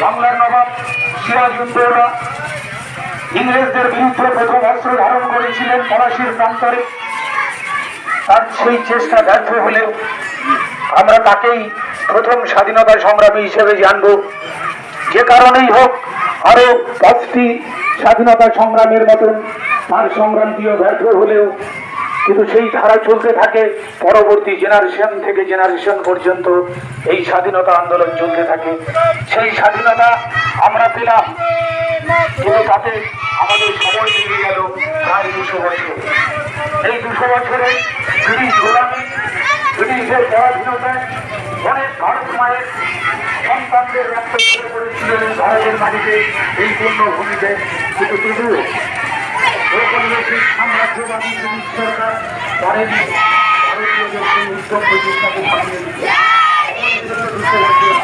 বাংলার নবাব সিরাজউদ্দৌলা ইংরেজদের বিরুদ্ধে প্রথম অস্ত্র ধারণ করেছিলেন ফরাসির প্রান্তরে। তার সেই চেষ্টা ব্যর্থ হলেও আমরা তাকেই প্রথম স্বাধীনতা সংগ্রামী হিসেবে জানব। যে কারণেই হোক, আরো 5টি স্বাধীনতা সংগ্রামের মতন তার সংগ্রামটিও ব্যর্থ হলেও কিন্তু সেই ধারা চলতে থাকে। পরবর্তী জেনারেশন থেকে জেনারেশন পর্যন্ত এই স্বাধীনতা আন্দোলন চলতে থাকে। সেই স্বাধীনতা আমরা পেলাম, কিন্তু তাতে আমাদের সময় লেগে গেল প্রায় 200 বছর। এই 200 বছরে ব্রিটিশ গোলামি, ব্রিটিশের পরাধীনতায় অনেক ভারত মায়ের সন্তানদের রক্ত ঝরে পড়েছিলেন ভারতের মাটিতে, এই পূর্ণভূমিতে। কিন্তু তবুও ঔপনিবেশিক সাম্রাজ্যবাদী ব্রিটিশ সরকার পারেনি ভারতীয়দের সেই উদ্যম প্রচেষ্টাকে থামিয়ে দিতে। 200 বছর